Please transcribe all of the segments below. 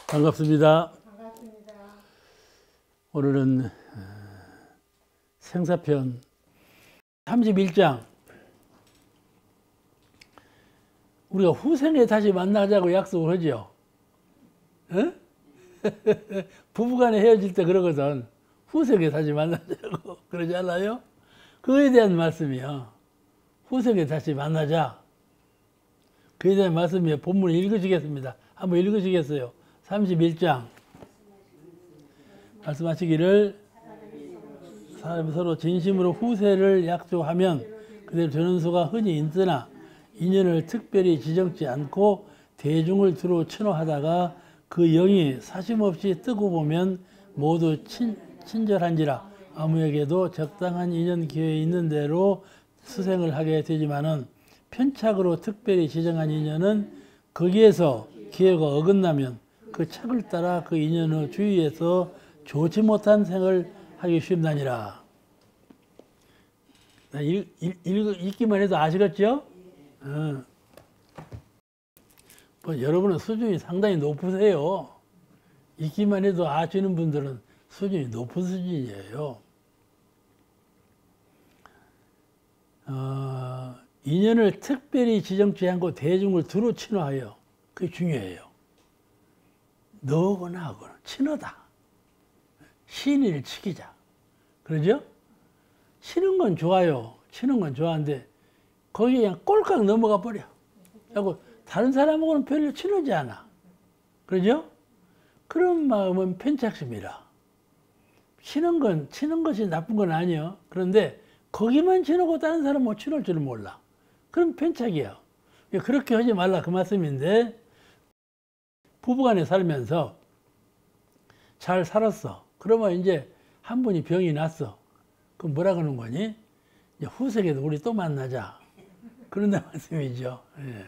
반갑습니다. 반갑습니다. 오늘은 생사편 31장. 우리가 후생에 다시 만나자고 약속을 하죠. 응? 부부간에 헤어질 때 그러거든. 후생에 다시 만나자고 그러지 않아요? 그거에 대한 말씀이요. 후생에 다시 만나자. 그에 대한 말씀이에요. 본문을 읽으시겠습니다. 한번 읽으시겠어요? 31장. 말씀하시기를 사람이 서로 진심으로 후세를 약속하면 그대로 되는 수가 흔히 있으나 인연을 특별히 지정치 않고 대중을 두루 천호하다가 그 영이 사심없이 뜨고 보면 모두 친절한지라 아무에게도 적당한 인연 기회에 있는 대로 수생을 하게 되지만은 편착으로 특별히 지정한 인연은 거기에서 기회가 어긋나면 그 착을 따라 그 인연의 주위에서 좋지 못한 생을 하기 쉽나니라. 읽기만 해도 아시겠죠? 뭐 여러분은 수준이 상당히 높으세요. 읽기만 해도 아시는 분들은 수준이 높은 수준이에요. 인연을 특별히 지정치 않고 대중을 두루 친화하여. 그게 중요해요. 너거나 하거나 친하다. 신의를 지키자. 그러죠? 치는 건 좋아요. 치는 건 좋아하는데 거기에 그냥 꼴깍 넘어가 버려. 하고 다른 사람하고는 별로 친하지 않아. 그러죠? 그런 마음은 편착심이라. 치는 것이 나쁜 건 아니에요. 그런데 거기만 친하고 다른 사람 못 친할 줄은 몰라. 그럼 편착이에요. 그렇게 하지 말라 그 말씀인데, 부부간에 살면서 잘 살았어. 그러면 이제 한 분이 병이 났어. 그럼 뭐라 그러는 거니? 이제 후세에도 우리 또 만나자. 그런다 말씀이죠. 예.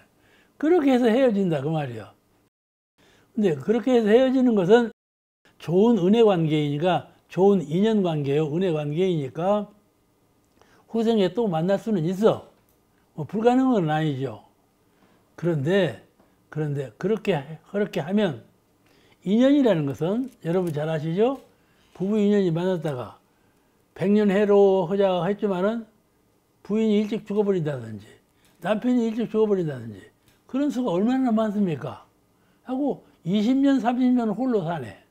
그렇게 해서 헤어진다 그 말이에요. 근데 그렇게 해서 헤어지는 것은 좋은 은혜 관계이니까, 좋은 인연 관계예요. 은혜 관계이니까 후생에 또 만날 수는 있어. 뭐 불가능한 건 아니죠. 그런데 그렇게 하면, 인연이라는 것은 여러분 잘 아시죠? 부부 인연이 만났다가 100년 해로 하자고 했지만은 부인이 일찍 죽어버린다든지 남편이 일찍 죽어버린다든지 그런 수가 얼마나 많습니까? 하고 20년 30년 홀로 사네.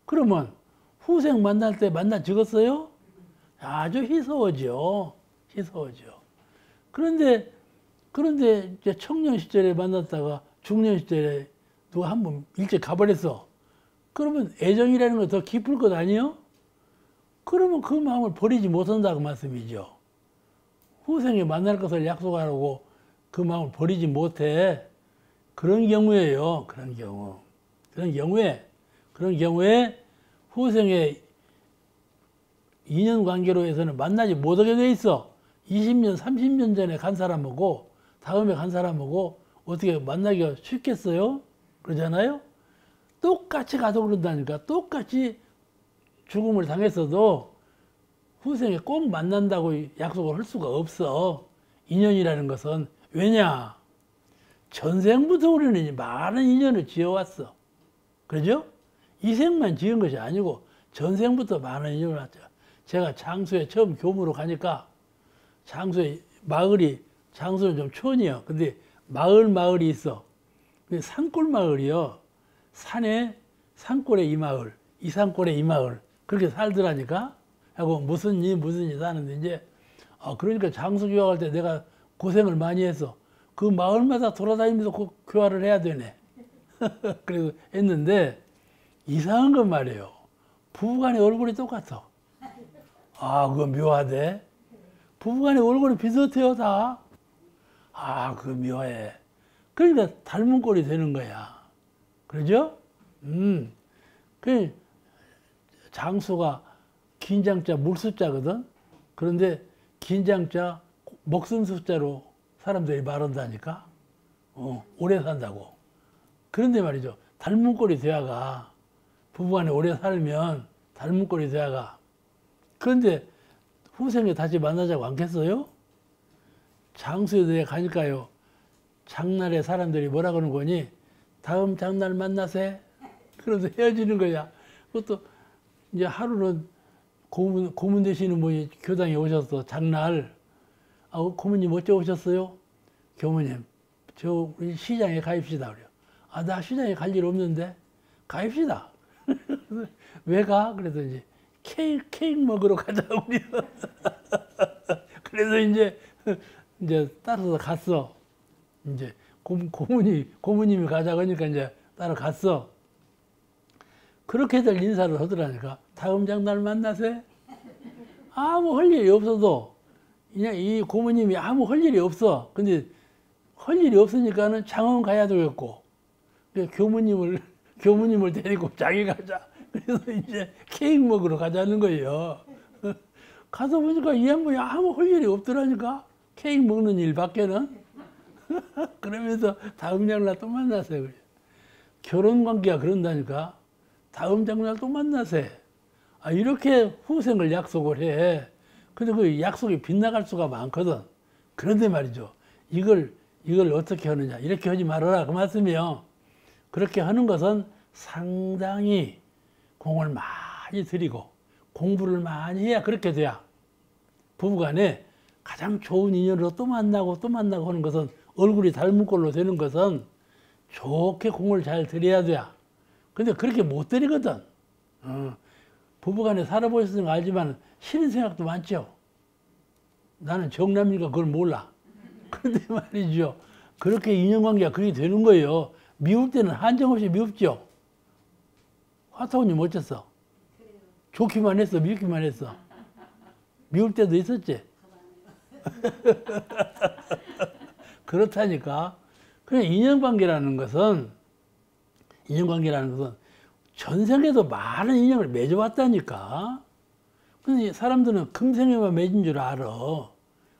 그러면 후생 만날 때 만나 죽었어요? 아주 희소하죠. 희소하죠. 그런데 이제 청년 시절에 만났다가 중년 시절에 누가 한 번 일찍 가버렸어. 그러면 애정이라는 거 더 깊을 것 아니에요? 그러면 그 마음을 버리지 못한다고 말씀이죠. 후생에 만날 것을 약속하라고 그 마음을 버리지 못해. 그런 경우에요. 그런 경우에 후생에 인연관계로 해서는 만나지 못하게 돼 있어. 20년, 30년 전에 간 사람하고 다음에 간 사람하고 어떻게 만나기가 쉽겠어요? 그러잖아요? 똑같이 가도 그런다니까. 똑같이 죽음을 당했어도 후생에 꼭 만난다고 약속을 할 수가 없어. 인연이라는 것은. 왜냐? 전생부터 우리는 많은 인연을 지어왔어. 그죠? 이 생만 지은 것이 아니고 전생부터 많은 인연을 왔죠. 제가 장수에 처음 교무로 가니까 장수에 장수는 좀 촌이요. 근데 마을이 있어. 산골 마을이요. 산골에 이 마을, 이 산골에 이 마을. 그렇게 살더라니까? 하고 무슨 일 사는데 이제, 그러니까 장수 교화할 때 내가 고생을 많이 했어. 그 마을마다 돌아다니면서 교화를 해야 되네. 그래서 했는데, 이상한 건 말이에요. 부부간의 얼굴이 똑같아. 그거 묘하대. 부부간의 얼굴이 비슷해요, 다. 그거 묘해. 그러니까 닮은 꼴이 되는 거야. 그러죠? 그 장수가 긴장자 물숫자거든. 그런데 긴장자 목숨 숫자로 사람들이 말한다니까. 오래 산다고. 그런데 말이죠. 닮은 꼴이 돼야가. 부부간에 오래 살면 닮은 꼴이 돼야가. 그런데 후생에 다시 만나자고 않겠어요? 장수에 대해 가니까요. 장날에 사람들이 뭐라 그러는 거니? 다음 장날 만나세. 그래서 헤어지는 거야. 그것도 이제 하루는 고문 되시는 분이 교당에 오셔서 장날, 고모님 어째 오셨어요? 교모님, 저 우리 시장에 가입시다. 그래요. 나 시장에 갈 일 없는데 가입시다. 왜 가? 그래서 이제 케이크 먹으러 가자고. 그래서 이제 따라서 갔어. 이제 고모님이 가자고 하니까 이제 따라갔어. 그렇게들 인사를 하더라니까. 다음 장날 만나세? 아무 할 일이 없어도 그냥 이 고모님이 아무 할 일이 없어. 근데 할 일이 없으니까는 장원 가야 되겠고, 교무님을 데리고 장에 가자. 그래서 이제 케이크 먹으러 가자는 거예요. 가서 보니까 이 양반이 아무 할 일이 없더라니까. 케이크 먹는 일밖에는. 그러면서 다음 장날 또 만나세요. 결혼 관계가 그런다니까. 다음 장날 또 만나세요. 이렇게 후생을 약속을 해. 근데 그 약속이 빗나갈 수가 많거든. 그런데 말이죠. 이걸 어떻게 하느냐. 이렇게 하지 말아라. 그 말씀이요. 그렇게 하는 것은 상당히 공을 많이 들이고 공부를 많이 해야 그렇게 돼야 부부간에 가장 좋은 인연으로 또 만나고 하는 것은 얼굴이 닮은 꼴로 되는 것은 좋게 공을 잘 들여야 돼야. 근데 그렇게 못 들이거든. 부부간에 살아보셨으니까 알지만 싫은 생각도 많죠. 나는 정남이니까 그걸 몰라. 그런데 말이죠. 그렇게 인연관계가 그렇게 되는 거예요. 미울 때는 한정없이 미웠죠. 화타오님 어땠어? 좋기만 했어? 미웠기만 했어? 미울 때도 있었지? 그렇다니까. 그냥 인연관계라는 것은 전생에도 많은 인연을 맺어왔다니까. 근데 사람들은 금생에만 맺은 줄 알아.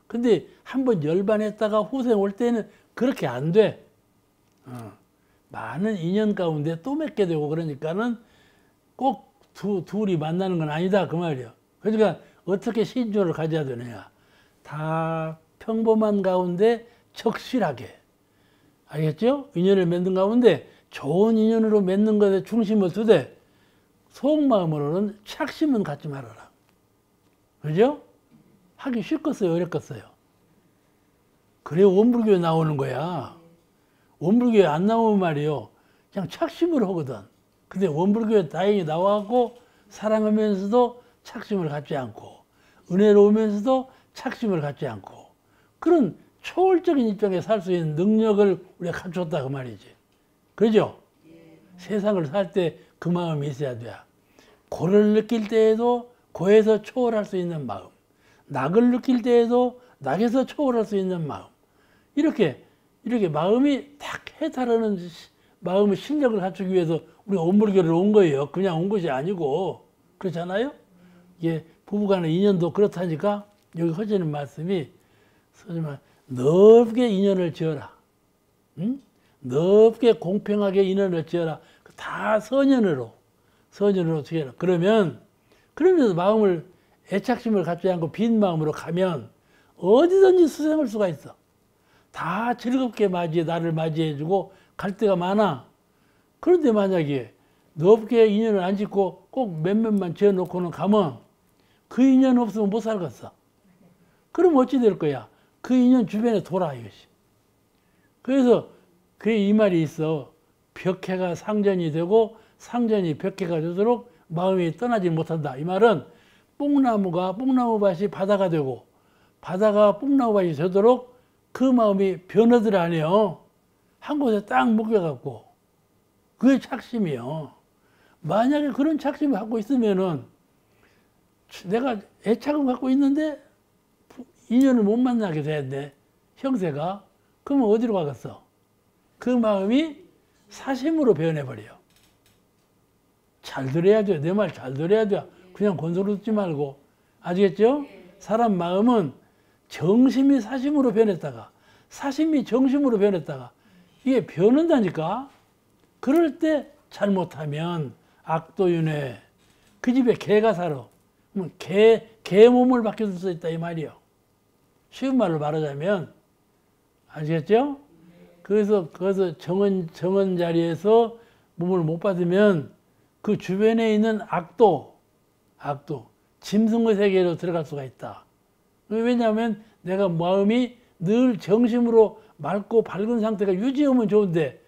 근데 한번 열반했다가 후생 올 때는 그렇게 안 돼. 많은 인연 가운데 또 맺게 되고 그러니까는 꼭 둘이 만나는 건 아니다. 그 말이야. 그러니까 어떻게 신조를 가져야 되느냐. 다 평범한 가운데 적실하게. 알겠죠? 인연을 맺는 가운데 좋은 인연으로 맺는 것에 중심을 두되 속마음으로는 착심은 갖지 말아라. 그죠? 하기 쉽겠어요? 어렵겠어요? 그래 원불교에 나오는 거야. 원불교에 안 나오면 말이요. 그냥 착심을 하거든. 근데 원불교에 다행히 나와갖고 사랑하면서도 착심을 갖지 않고 은혜로우면서도 착심을 갖지 않고 그런 초월적인 입장에 살 수 있는 능력을 우리가 갖췄다 그 말이지. 그죠? 세상을 살 때 그 마음이 있어야 돼. 고를 느낄 때에도 고에서 초월할 수 있는 마음. 낙을 느낄 때에도 낙에서 초월할 수 있는 마음. 이렇게 마음이 딱 해탈하는 마음의 실력을 갖추기 위해서 우리가 원불교를 온 거예요. 그냥 온 것이 아니고. 그렇잖아요? 이게 부부간의 인연도 그렇다니까 여기 하시는 말씀이 넓게 인연을 지어라. 응? 넓게 공평하게 인연을 지어라. 다 선연으로 어떻게 해라. 그러면서 마음을 애착심을 갖지 않고 빈 마음으로 가면 어디든지 수생할 수가 있어. 다 즐겁게 나를 맞이해주고 갈 데가 많아. 그런데 만약에 넓게 인연을 안 짓고 꼭 몇몇만 지어놓고는 가면 그 인연 없으면 못 살겠어. 그럼 어찌 될 거야? 그 인연 주변에 돌아 이것이. 그래서 이 말이 있어. 벽해가 상전이 되고 상전이 벽해가 되도록 마음이 떠나지 못한다. 이 말은 뽕나무밭이 바다가 되고 바다가 뽕나무밭이 되도록 그 마음이 변화들 아니에요. 한 곳에 딱 묶여갖고 그게 착심이요. 만약에 그런 착심을 갖고 있으면은 내가 애착을 갖고 있는데 인연을 못 만나게 되는데 형세가 그러면 어디로 가겠어? 그 마음이 사심으로 변해버려. 잘 들어야 돼. 내 말 잘 들어야 돼. 그냥 곤소리 듣지 말고. 아시겠죠? 사람 마음은 정심이 사심으로 변했다가 사심이 정심으로 변했다가 이게 변한다니까. 그럴 때 잘못하면 악도윤회 그 집에 개가 살아. 개 몸을 바뀌어줄 수 있다 이 말이요. 쉬운 말로 말하자면 아시겠죠? 그래서 정원 자리에서 몸을 못 받으면 그 주변에 있는 악도, 짐승의 세계로 들어갈 수가 있다. 왜냐하면 내가 마음이 늘 정심으로 맑고 밝은 상태가 유지하면 좋은데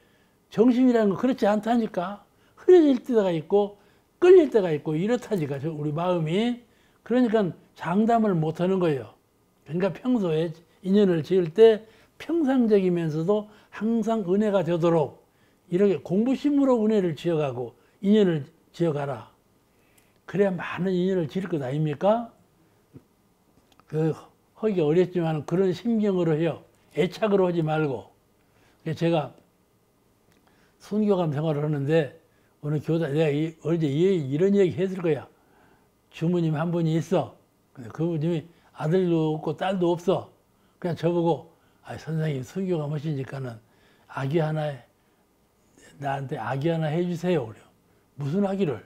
정심이라는 건 그렇지 않다니까. 흐려질 때가 있고 끌릴 때가 있고 이렇다니까 우리 마음이. 그러니까 장담을 못하는 거예요. 그러니까 평소에 인연을 지을 때 평상적이면서도 항상 은혜가 되도록 이렇게 공부심으로 은혜를 지어가고 인연을 지어가라. 그래야 많은 인연을 지을 것 아닙니까? 하기 어렵지만 그런 심경으로 해요. 애착으로 하지 말고. 제가 순교감 생활을 하는데 어느 교사, 내가 어제 이런 얘기 했을 거야. 주무님 한 분이 있어. 근데 그분이 아들도 없고 딸도 없어. 그냥 저보고, 선생님 순교감 하시니까는 나한테 아기 하나 해주세요. 그래요. 무슨 아기를?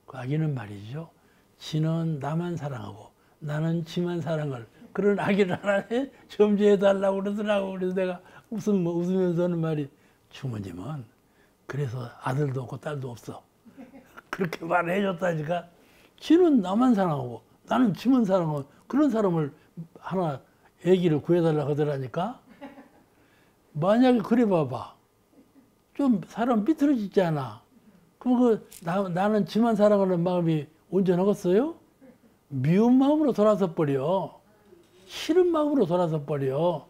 그 아기는 말이죠. 지는 나만 사랑하고 나는 지만 사랑을 그런 아기를 하나 점지해달라고 그러더라고. 그래서 내가 웃으면서 하는 말이, 주무님은 그래서 아들도 없고 딸도 없어. 그렇게 말을 해줬다니까. 지는 나만 사랑하고 나는 지만 사랑하고 그런 사람을 하나 애기를 구해달라고 하더라니까. 만약에 그래 봐봐. 좀 사람 삐뚤어지지 않아. 그럼 나는 지만 사랑하는 마음이 온전하겠어요? 미운 마음으로 돌아서 버려. 싫은 마음으로 돌아서 버려.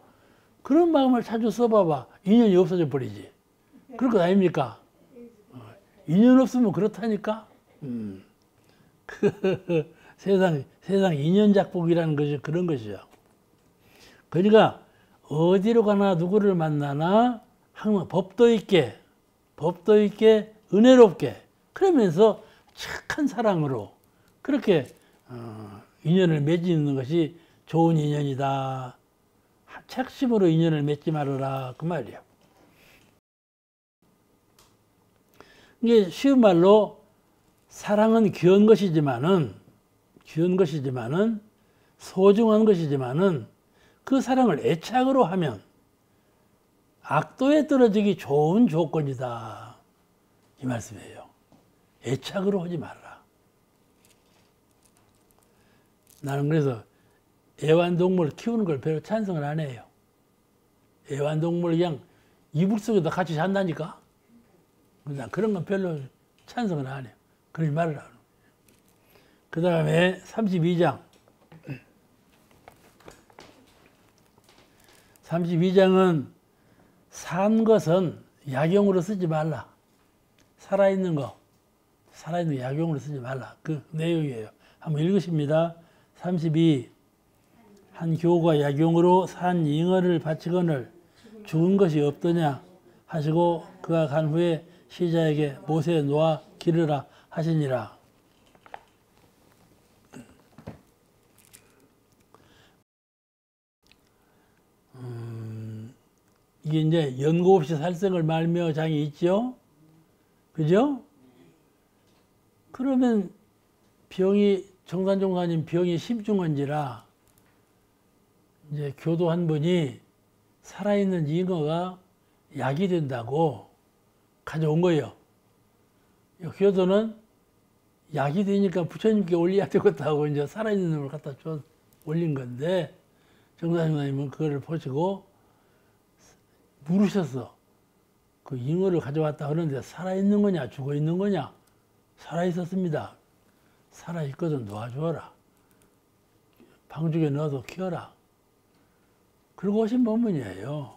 그런 마음을 자주 써봐봐. 인연이 없어져 버리지. 그럴 것 아닙니까? 인연 없으면 그렇다니까? 세상 인연작복이라는 것이 그런 것이죠. 그러니까 어디로 가나 누구를 만나나 항상 법도 있게 은혜롭게 그러면서 착한 사랑으로 그렇게 인연을 맺는 것이 좋은 인연이다. 착심으로 인연을 맺지 말아라 그 말이에요. 이게 쉬운 말로 사랑은 귀한 것이지만은 소중한 것이지만은 그 사랑을 애착으로 하면 악도에 떨어지기 좋은 조건이다. 이 말씀이에요. 애착으로 하지 말아라. 나는 그래서 애완동물 키우는 걸 별로 찬성을 안 해요. 애완동물 그냥 이불 속에다 같이 잔다니까. 난 그런 건 별로 찬성을 안 해요. 그러지 말아라. 그 다음에 32장. 32장은 산 것은 약용으로 쓰지 말라. 살아있는 약용으로 쓰지 말라. 그 내용이에요. 한번 읽으십니다. 32. 한 교우가 약용으로 산 잉어를 바치거늘 죽은 것이 없더냐 하시고 그가 간 후에 시자에게 못에 놓아 기르라 하시니라. 이게 이제 연고 없이 살생을 말며 장이 있죠? 그죠? 그러면 정산종사님 병이 심중한지라 이제 교도 한 분이 살아있는 잉어가 약이 된다고 가져온 거예요. 교도는 약이 되니까 부처님께 올려야 되겠다고 이제 살아있는 놈을 갖다 올린 건데 정산종사님은 그거를 보시고 물으셨어. 그 잉어를 가져왔다 하는데 살아있는 거냐 죽어있는 거냐? 살아있었습니다. 살아있거든 놓아주어라. 방죽에 넣어도 키워라. 그러고 오신 법문이에요.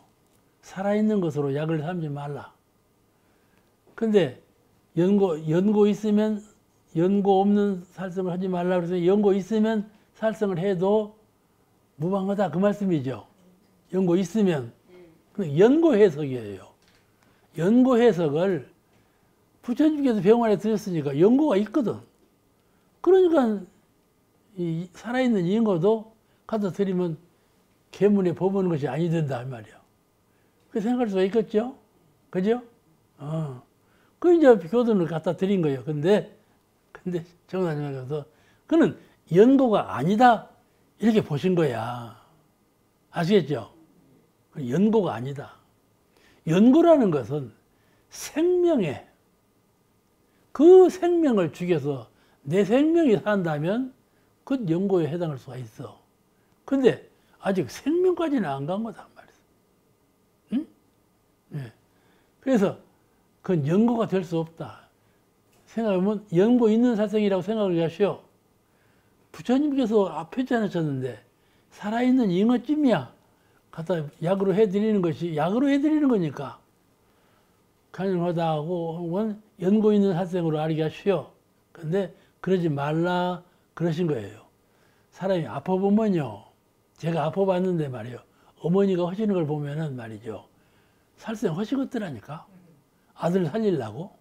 살아있는 것으로 약을 삼지 말라. 근데 연고 있으면 연고 없는 살성을 하지 말라 그래서 연고 있으면 살성을 해도 무방하다 그 말씀이죠. 연고 있으면. 연고 해석이에요. 연고 해석을 부처님께서 병원에 드렸으니까 연고가 있거든. 그러니까 이 살아있는 잉어도 갖다 드리면 계문에 법하는 것이 아니 된다 이 말이야. 그렇게 생각할 수가 있겠죠? 그죠? 그 이제 교도를 갖다 드린 거예요. 근데 정사님께서 그는 연고가 아니다 이렇게 보신 거야. 아시겠죠? 연고가 아니다. 연고라는 것은 생명에 그 생명을 죽여서 내 생명이 산다면 그 연고에 해당할 수가 있어. 근데 아직 생명까지는 안 간 거다 말이야. 응? 네. 그래서 그건 연고가 될 수 없다. 생각해보면 연고 있는 살생이라고 생각을 하시오. 부처님께서 앞에 하셨는데 살아있는 잉어찜이야 갖다 약으로 해드리는 것이 약으로 해드리는 거니까 가능하다 하고 연고 있는 살생으로 알게 하시오. 근데 그러지 말라 그러신 거예요. 사람이 아파보면요, 제가 아파봤는데 말이요, 어머니가 하시는 걸 보면은 말이죠, 살생 하시겠더라니까. 아들 살리려고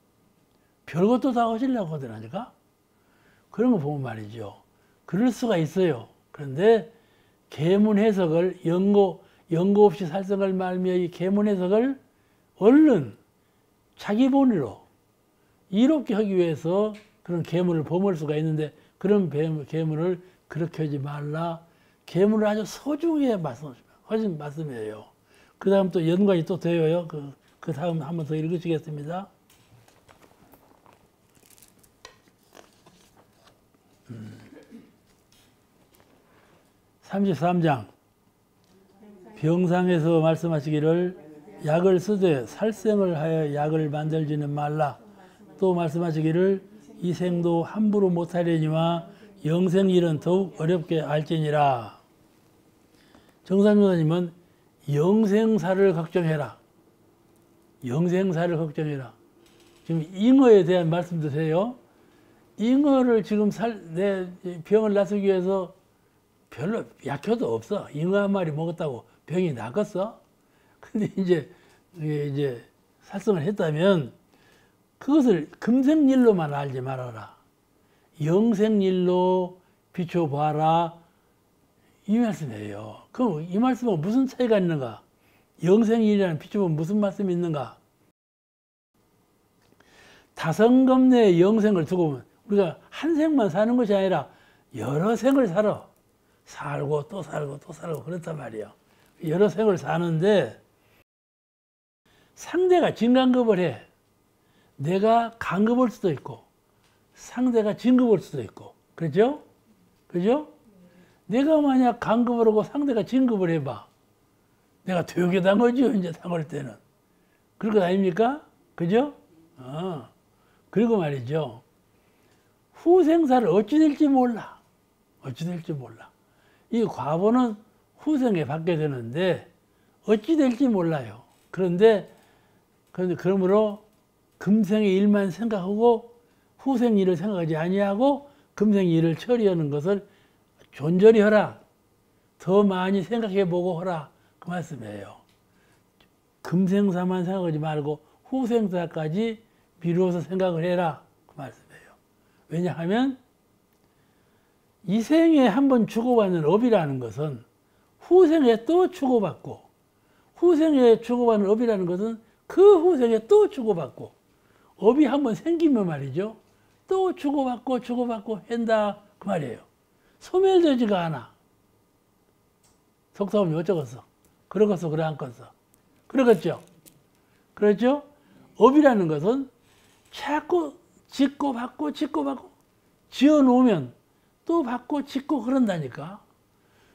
별것도 다 하시려고 하더라니까. 그런 거 보면 말이죠, 그럴 수가 있어요. 그런데 계문 해석을 연고 없이 살생을 말미암아 이 계문 해석을 얼른 자기 본의로 이롭게 하기 위해서 그런 계문을 범할 수가 있는데, 그런 계문을 그렇게 하지 말라. 계문을 아주 소중히 하신 말씀이에요. 그 다음 또 연관이 또 되어요. 그 다음 한 번 더 읽으시겠습니다. 33장 병상에서 말씀하시기를 약을 쓰되 살생을 하여 약을 만들지는 말라. 또 말씀하시기를 이 생도 함부로 못하려니와 영생일은 더욱 어렵게 알지니라. 정산조사님은 영생사를 걱정해라. 영생사를 걱정해라. 지금 잉어에 대한 말씀 드세요. 잉어를 지금 내 병을 낫기 위해서 별로 약효도 없어. 잉어 한 마리 먹었다고 병이 낫겠어? 근데 이제 살생을 했다면 그것을 금생일로만 알지 말아라. 영생일로 비춰봐라. 이 말씀이에요. 그럼 이 말씀은 무슨 차이가 있는가? 영생일이라는 비춰보면 무슨 말씀이 있는가? 다성겁내의 영생을 두고 보면 우리가 한 생만 사는 것이 아니라 여러 생을 살아. 살고 또 살고 또 살고 그렇단 말이에요. 여러 생을 사는데 상대가 진간급을 해. 내가 간급할 수도 있고 상대가 진급할 수도 있고, 그렇죠? 그죠? 내가 만약 간급을 하고 상대가 진급을 해봐. 내가 되게 당하죠, 이제 당할 때는. 그런 것 아닙니까? 그죠? 그리고 말이죠. 후생사를 어찌 될지 몰라. 어찌 될지 몰라. 이 과보는 후생에 받게 되는데 어찌 될지 몰라요. 그런데 그러므로 금생의 일만 생각하고 후생 일을 생각하지 아니하고 금생 일을 처리하는 것을 존절히 하라. 더 많이 생각해보고 하라. 그 말씀이에요. 금생사만 생각하지 말고 후생사까지 미루어서 생각을 해라. 그 말씀이에요. 왜냐하면 이 생에 한번 주고받는 업이라는 것은 후생에 또 주고받고, 후생에 주고받는 업이라는 것은 그 후생에 또 주고받고, 업이 한번 생기면 말이죠, 또 주고받고 한다 그 말이에요. 소멸되지가 않아. 속사업이 어쩌겠어? 그러겠어, 그래 않겠어? 그러겠죠? 그렇죠? 업이라는 것은 자꾸 짓고 받고 지어놓으면 또 받고 짓고 그런다니까.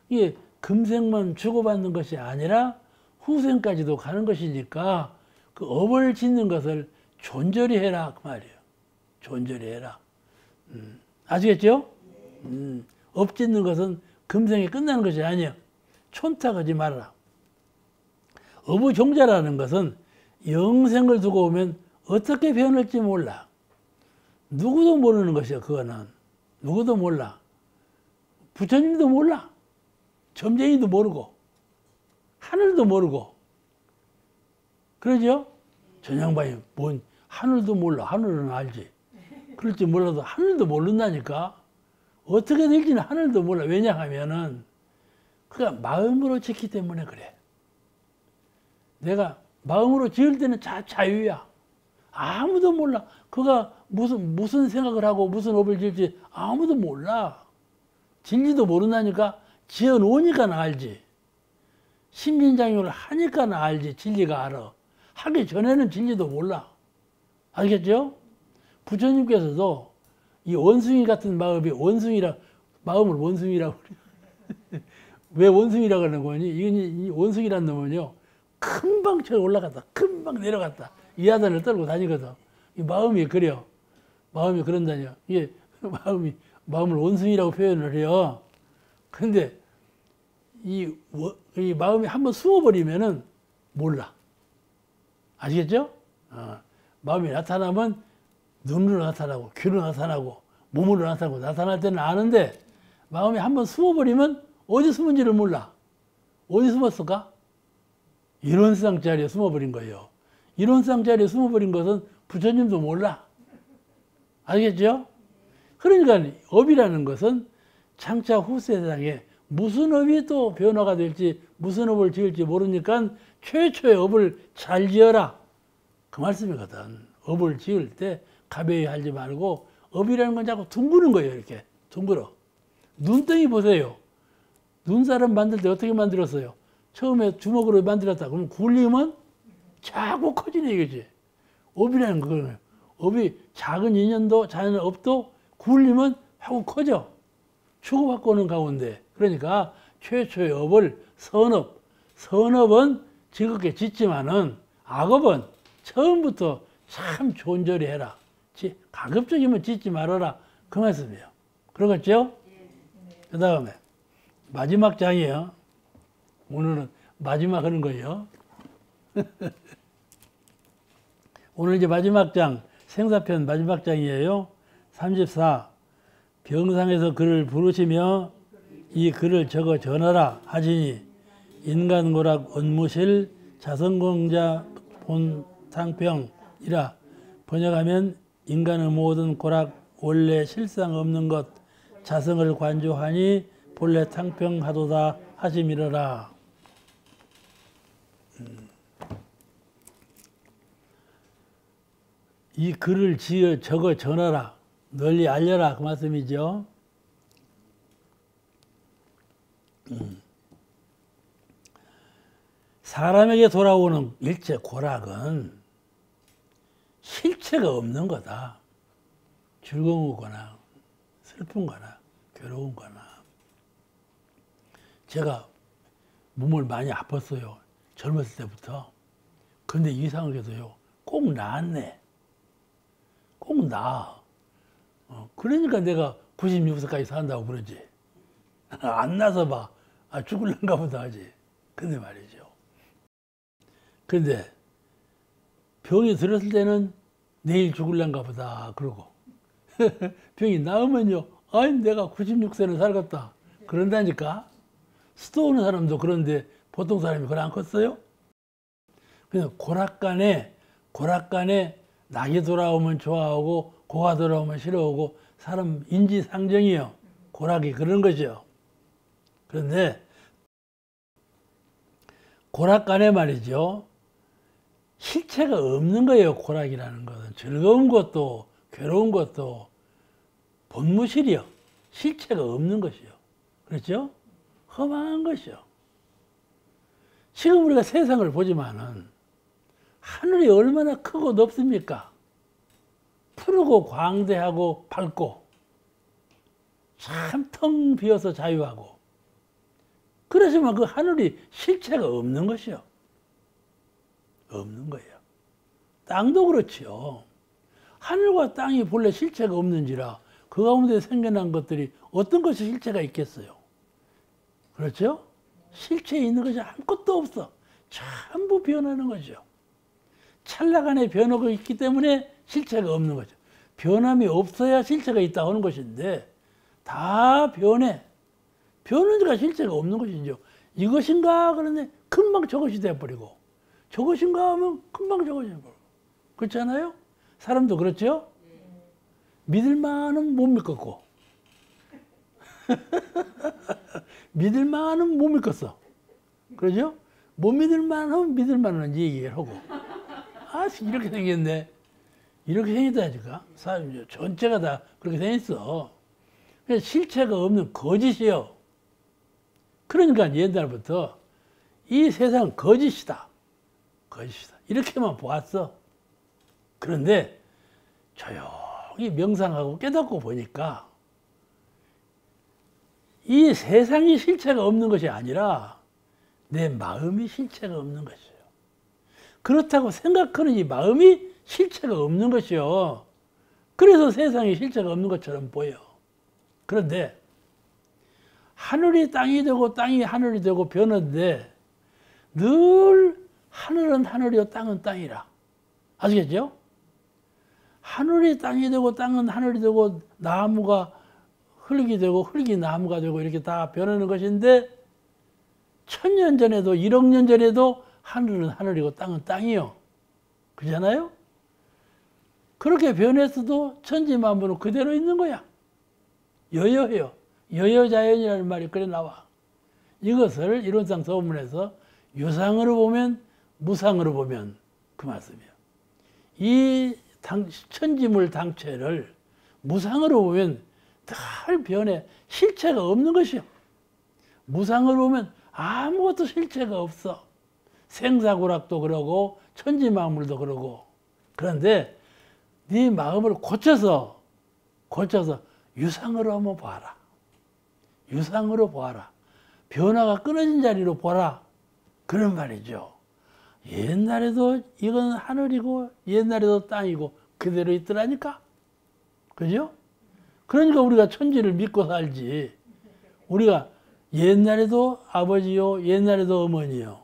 이게 금생만 주고받는 것이 아니라 후생까지도 가는 것이니까 그 업을 짓는 것을 존절히 해라 그 말이에요. 존절히 해라. 아시겠죠? 업 짓는 것은 금생에 끝나는 것이 아니에요. 촌탁하지 말아라. 업의 종자라는 것은 영생을 두고 오면 어떻게 변할지 몰라. 누구도 모르는 것이야. 그거는 누구도 몰라. 부처님도 몰라. 점쟁이도 모르고 하늘도 모르고. 그러죠? 전양반이 뭔 하늘도 몰라. 하늘은 알지. 그럴지 몰라도 하늘도 모른다니까. 어떻게 될지는 하늘도 몰라. 왜냐하면은 그가 마음으로 짓기 때문에 그래. 내가 마음으로 지을 때는 자유야. 아무도 몰라. 그가 무슨 생각을 하고 무슨 업을 지을지 아무도 몰라. 진리도 모른다니까. 지어놓으니까 알지. 심진장육을 하니까 알지. 진리가 알아. 하기 전에는 진리도 몰라. 알겠죠? 부처님께서도 이 원숭이 같은 마음이 마음을 원숭이라고 그래요. 왜 원숭이라고 하는 거니? 이 원숭이란 놈은요, 금방 쳐 올라갔다, 금방 내려갔다. 이 아단을 떨고 다니거든. 이 마음이 그래요. 마음이 그런다뇨. 이게 마음을 원숭이라고 표현을 해요. 근데 이 마음이 한번 숨어버리면은 몰라. 아시겠죠? 마음이 나타나면 눈으로 나타나고, 귀로 나타나고, 몸으로 나타나고, 나타날 때는 아는데, 마음이 한번 숨어버리면 어디 숨은지를 몰라. 어디 숨었을까? 이런 세상 자리에 숨어버린 거예요. 이런 세상 자리에 숨어버린 것은 부처님도 몰라. 알겠죠? 그러니까 업이라는 것은 장차 후세상에 무슨 업이 또 변화가 될지, 무슨 업을 지을지 모르니까 최초의 업을 잘 지어라. 그 말씀이거든. 업을 지을 때 가벼이 하지 말고, 업이라는 건 자꾸 둥그는 거예요. 이렇게 둥그러. 눈덩이 보세요. 눈사람 만들 때 어떻게 만들었어요? 처음에 주먹으로 만들었다. 그럼 굴리면 자꾸 커지네 이거지. 업이라는 거는 업이 작은 인연도 작은 업도 굴리면 하고 커져. 주고받고 오는 가운데. 그러니까 최초의 업을 선업은 즐겁게 짓지만은 악업은 처음부터 참 존절히 해라. 가급적이면 짓지 말아라. 그 말씀이에요. 그러겠죠? 그 다음에 마지막 장이에요. 오늘은 마지막 하는 거예요. 오늘 이제 마지막 장, 생사편 마지막 장이에요. 34. 병상에서 그를 부르시며 이 글을 적어 전하라 하시니 인간고락 언무실 자성공자 본탕평이라. 번역하면 인간의 모든 고락 원래 실상 없는 것 자성을 관조하니 본래 탕평하도다 하심이러라. 이 글을 적어 전하라. 널리 알려라. 그 말씀이죠. 사람에게 돌아오는 일체 고락은 실체가 없는 거다. 즐거운 거나 슬픈 거나 괴로운 거나. 제가 몸을 많이 아팠어요. 젊었을 때부터. 근데 이상하게도요, 꼭 나았네. 꼭 나아. 그러니까 내가 96세까지 산다고 그러지. 안 나서 봐. 죽을란가 보다 하지. 근데 말이죠. 근데 병이 들었을 때는 내일 죽을란가 보다 그러고 병이 나으면요, 아니 내가 96세는 살겠다 그런다니까. 수도 오는 사람도 그런데 보통 사람이 그걸 안 컸어요? 그냥 고락간에 낙이 돌아오면 좋아하고 고가 돌아오면 싫어하고 사람 인지상정이요. 고락이 그런 거죠. 그런데 고락간에 말이죠, 실체가 없는 거예요. 고락이라는 것은 즐거운 것도 괴로운 것도 본무실이요. 실체가 없는 것이요. 그렇죠? 허망한 것이요. 지금 우리가 세상을 보지만은 하늘이 얼마나 크고 높습니까? 푸르고 광대하고 밝고 참 텅 비어서 자유하고. 그렇지만 그 하늘이 실체가 없는 것이요. 없는 거예요. 땅도 그렇지요. 하늘과 땅이 본래 실체가 없는지라 그 가운데 생겨난 것들이 어떤 것이 실체가 있겠어요? 그렇죠? 실체에 있는 것이 아무것도 없어. 전부 변하는 거죠. 찰나간의 변화가 있기 때문에 실체가 없는 거죠. 변함이 없어야 실체가 있다고 하는 것인데 다 변해. 변하니까 실체가 없는 것이죠. 이것인가 그런데 금방 저것이 돼버리고 저것인가 하면 금방 저것이 돼버리고. 그렇잖아요? 사람도 그렇죠? 믿을만은 못 믿겠고 믿을만은 못 믿겠어. 그러죠? 못 믿을만하면 믿을만한 얘기를 하고. 이렇게 생겼네. 이렇게 생겼다니까. 사람 전체가 다 그렇게 생겼어. 그래서 실체가 없는 거짓이요. 그러니까 옛날부터 이 세상은 거짓이다. 거짓이다. 이렇게만 보았어. 그런데 조용히 이 명상하고 깨닫고 보니까 이 세상이 실체가 없는 것이 아니라 내 마음이 실체가 없는 것이에요. 그렇다고 생각하는 이 마음이 실체가 없는 것이요. 그래서 세상이 실체가 없는 것처럼 보여. 그런데 하늘이 땅이 되고 땅이 하늘이 되고 변하는데 늘 하늘은 하늘이요 땅은 땅이라. 아시겠죠? 하늘이 땅이 되고 땅은 하늘이 되고 나무가 흙이 되고 흙이 나무가 되고 이렇게 다 변하는 것인데 1000년 전에도 1억 년 전에도 하늘은 하늘이고 땅은 땅이요. 그렇잖아요? 그렇게 변했어도 천지만물은 그대로 있는 거야. 여여해요. 여여자연이라는 말이 그래 나와. 이것을 이론상 서문에서 유상으로 보면 무상으로 보면 그 말씀이에요. 이 천지물 당체를 무상으로 보면 늘 변해 실체가 없는 것이요. 무상으로 보면 아무것도 실체가 없어. 생사고락도 그러고 천지만물도 그러고. 그런데 네 마음을 고쳐서 유상으로 한번 봐라. 유상으로 보아라. 변화가 끊어진 자리로 보라. 그런 말이죠. 옛날에도 이건 하늘이고 옛날에도 땅이고 그대로 있더라니까. 그죠? 그러니까 우리가 천지를 믿고 살지. 우리가 옛날에도 아버지요, 옛날에도 어머니요,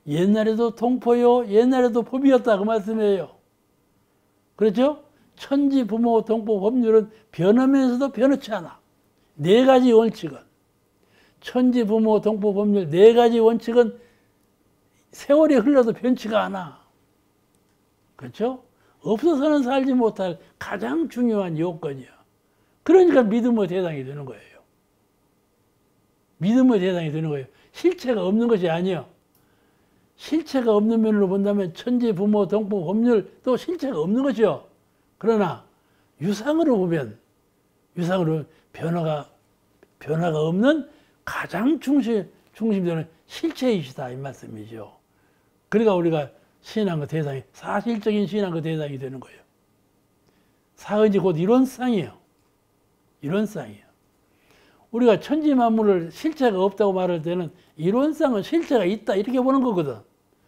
옛날에도 동포요, 옛날에도 법이었다 그 말씀이에요. 그렇죠? 천지, 부모, 동포, 법률은 변하면서도 변하지 않아. 4가지 원칙은 천지, 부모, 동포, 법률 4가지 원칙은 세월이 흘러도 변치가 않아. 그렇죠? 없어서는 살지 못할 가장 중요한 요건이야. 그러니까 믿음의 대상이 되는 거예요. 믿음의 대상이 되는 거예요. 실체가 없는 것이 아니에요. 실체가 없는 면으로 본다면 천지, 부모, 동포, 법률도 실체가 없는 것이요. 그러나 유상으로 보면 변화가 없는 가장 중심되는 실체이시다 이 말씀이죠. 그러니까 우리가 신앙의 대상이 사실적인 신앙의 대상이 되는 거예요. 사은지 곧 이론상이에요. 이론상이에요. 우리가 천지만물을 실체가 없다고 말할 때는 이론상은 실체가 있다 이렇게 보는 거거든.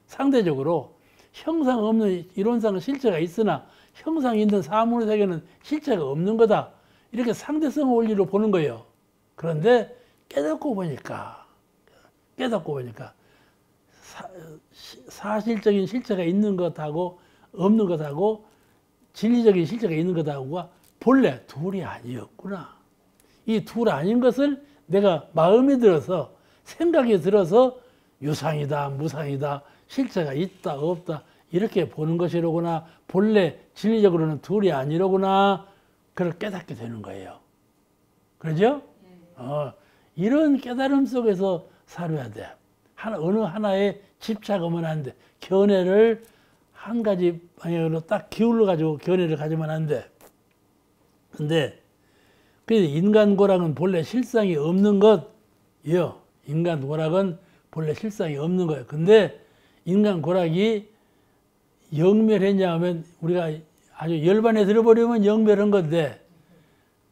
상대적으로 형상 없는 이론상은 실체가 있으나 형상이 있는 사물의 세계는 실체가 없는 거다. 이렇게 상대성 원리로 보는 거예요. 그런데 깨닫고 보니까 사실적인 실체가 있는 것하고 없는 것하고 진리적인 실체가 있는 것하고가 본래 둘이 아니었구나. 이 둘 아닌 것을 내가 마음에 들어서 생각이 들어서 유상이다 무상이다 실체가 있다 없다 이렇게 보는 것이로구나. 본래 진리적으로는 둘이 아니로구나. 그걸 깨닫게 되는 거예요. 그러죠? 이런 깨달음 속에서 살아야 돼. 어느 하나에 집착하면 안 돼. 견해를 한 가지 방향으로 딱 기울여 가지고 견해를 가지면 안 돼. 근데 그래서 인간고락은 본래 실상이 없는 것이요. 인간고락은 본래 실상이 없는 거예요. 근데 인간고락이 영멸했냐 하면 우리가 아주 열반에 들어버리면 영멸한 건데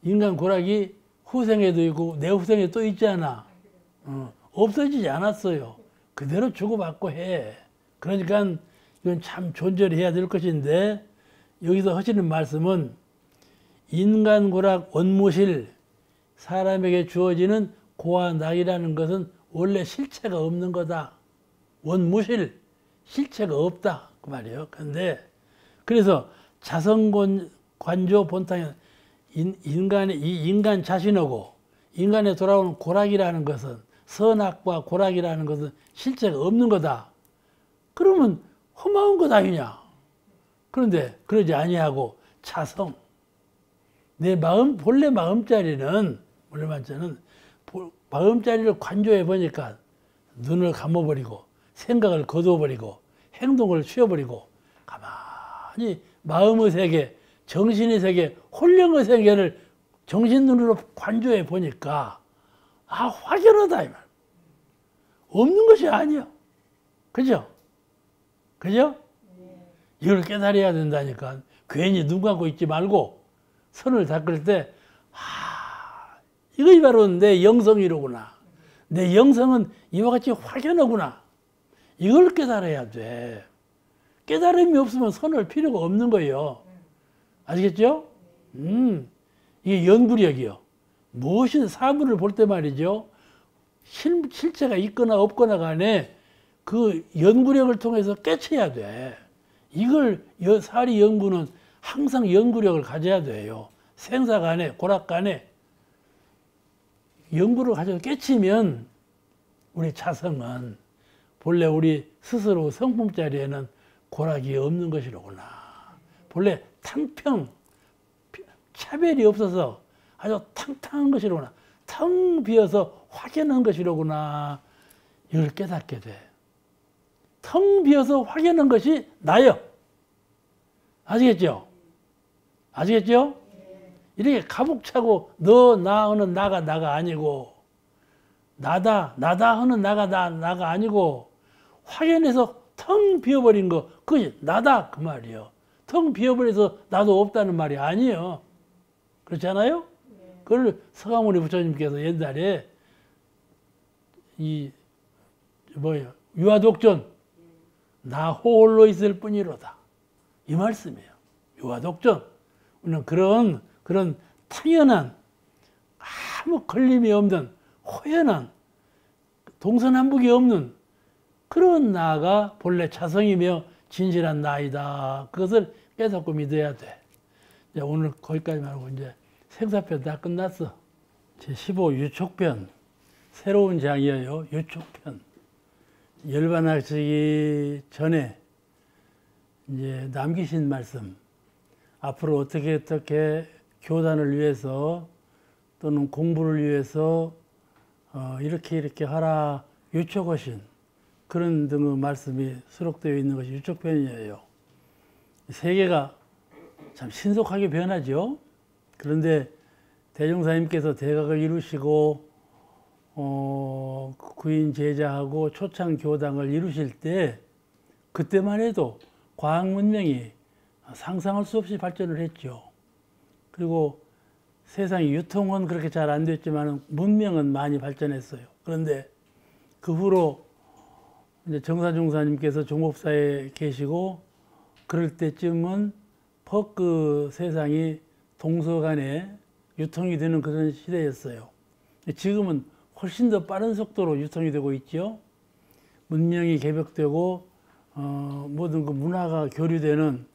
인간고락이 후생에도 있고 내 후생에 또 있잖아. 없어지지 않았어요. 그대로 주고받고 해. 그러니까 이건 참 존재를 해야 될 것인데 여기서 하시는 말씀은 인간고락 원무실 사람에게 주어지는 고와 낙이라는 것은 원래 실체가 없는 거다. 원무실 실체가 없다 그 말이에요. 그런데 그래서 자성관조 본탕에 이 인간 자신하고 인간에 돌아오는 고락이라는 것은 선악과 고락이라는 것은 실체가 없는 거다. 그러면 험한 것 아니냐. 그런데 그러지 아니하고 자성 내 마음 본래 마음자리는 마음자리를 관조해 보니까 눈을 감아버리고 생각을 거둬버리고 행동을 쉬어버리고 가만히 마음의 세계, 정신의 세계, 혼령의 세계를 정신 눈으로 관조해 보니까 확연하다 이 말. 없는 것이 아니야. 그죠? 그죠? 이걸 깨달아야 된다니까. 괜히 눈 감고 있지 말고 선을 닦을 때, 이것이 바로 내 영성이로구나. 내 영성은 이와 같이 확연하구나. 이걸 깨달아야 돼. 깨달음이 없으면 선을 필요가 없는 거예요. 아시겠죠? 이게 연구력이요. 무엇인 사물을 볼 때 말이죠. 실체가 있거나 없거나 간에 그 연구력을 통해서 깨쳐야 돼. 이걸 사리 연구는 항상 연구력을 가져야 돼요. 생사 간에, 고락 간에 연구를 가져서 깨치면 우리 자성은 본래 우리 스스로 성품 자리에는 고락이 없는 것이로구나. 본래 탕평, 차별이 없어서 아주 탕탕한 것이로구나. 텅 비어서 확연한 것이로구나. 이걸 깨닫게 돼. 텅 비어서 확연한 것이 나요. 아시겠죠? 아시겠죠? 이렇게 가복차고 너, 나 하는 나가 아니고 나다 하는 나가 아니고 확연해서 텅 비어버린 거 그것이 나다 그 말이에요. 텅 비어버려서 나도 없다는 말이 아니에요. 그렇지 않아요? 그걸 서가모니 부처님께서 옛날에 유아독존 나 홀로 있을 뿐이로다 이 말씀이에요. 유아독존 우리는 그런 당연한 아무 걸림이 없는 호연한 동서남북이 없는 그런 나가 본래 자성이며 진실한 나이다. 그것을 깨닫고 믿어야 돼. 이제 오늘 거기까지만 하고 이제 생사편 다 끝났어. 제15 유촉편 새로운 장이에요. 유촉편 열반하시기 전에 이제 남기신 말씀 앞으로 어떻게 교단을 위해서 또는 공부를 위해서 이렇게 하라 유촉하신 그런 등의 말씀이 수록되어 있는 것이 유촉편이에요. 세계가 참 신속하게 변하죠. 그런데 대종사님께서 대각을 이루시고 구인 제자하고 초창 교당을 이루실 때 그때만 해도 과학 문명이 상상할 수 없이 발전을 했죠. 그리고 세상의 유통은 그렇게 잘 안 됐지만 문명은 많이 발전했어요. 그런데 그 후로 이제 정사종사님께서 종업사에 계시고 그럴 때쯤은 그 세상이 동서간에 유통이 되는 그런 시대였어요. 지금은 훨씬 더 빠른 속도로 유통이 되고 있죠. 문명이 개벽되고 모든 그 문화가 교류되는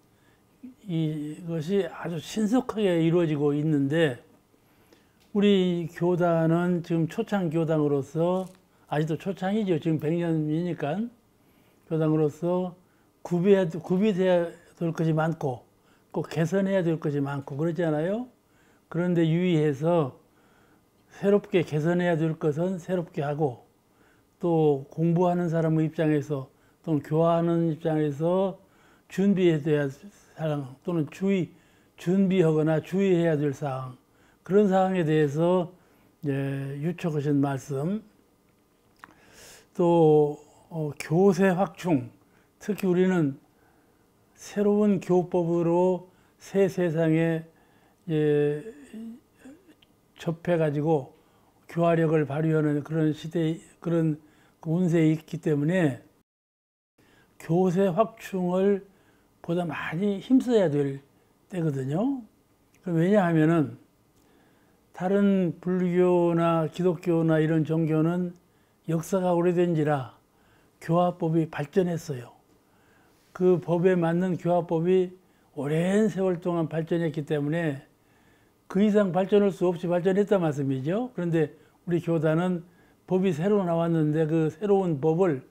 이것이 아주 신속하게 이루어지고 있는데 우리 교단은 지금 초창 교당으로서 아직도 초창이죠. 지금 100년이니까 교당으로서 구비돼야 될 것이 많고 꼭 개선해야 될 것이 많고 그렇잖아요. 그런데 유의해서 새롭게 개선해야 될 것은 새롭게 하고 또 공부하는 사람의 입장에서 또는 교화하는 입장에서 준비해야 될 사항 또는 준비하거나 주의해야 될 사항 그런 사항에 대해서 유촉하신 말씀 또 교세 확충 특히 우리는 새로운 교법으로 새 세상에 접해가지고 교화력을 발휘하는 그런 시대, 그런 운세에 있기 때문에 교세 확충을 보다 많이 힘써야 될 때거든요. 왜냐하면은 다른 불교나 기독교나 이런 종교는 역사가 오래된지라 교화법이 발전했어요. 그 법에 맞는 교화법이 오랜 세월 동안 발전했기 때문에 그 이상 발전할 수 없이 발전했단 말씀이죠. 그런데 우리 교단은 법이 새로 나왔는데 그 새로운 법을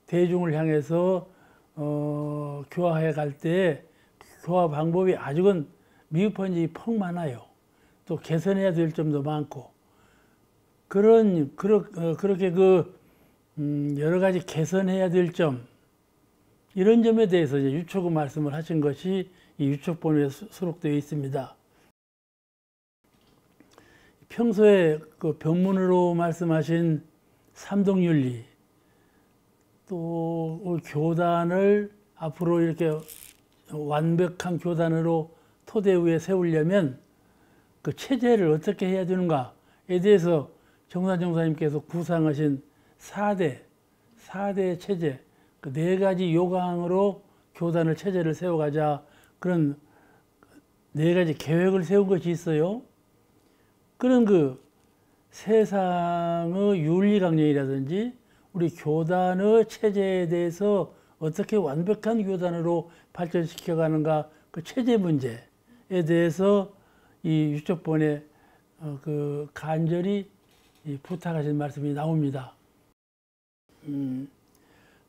대중을 향해서 교화해 갈 때 교화 방법이 아직은 미흡한 점이 퍽 많아요. 또 개선해야 될 점도 많고 그렇게 여러 가지 개선해야 될 점 이런 점에 대해서 이제 유촉의 말씀을 하신 것이 이 유촉본에 수록되어 있습니다. 평소에 그 변문으로 말씀하신 삼동윤리 또 교단을 앞으로 이렇게 완벽한 교단으로 토대 위에 세우려면 그 체제를 어떻게 해야 되는가에 대해서 정산 종사님께서 구상하신 4대 체제, 그 4가지 요강으로 교단을 체제를 세워가자, 그런 4가지 계획을 세운 것이 있어요. 그런 그 세상의 윤리 강령이라든지 우리 교단의 체제에 대해서 어떻게 완벽한 교단으로 발전시켜 가는가, 그 체제 문제에 대해서 이 유적본에 그 간절히 부탁하신 말씀이 나옵니다.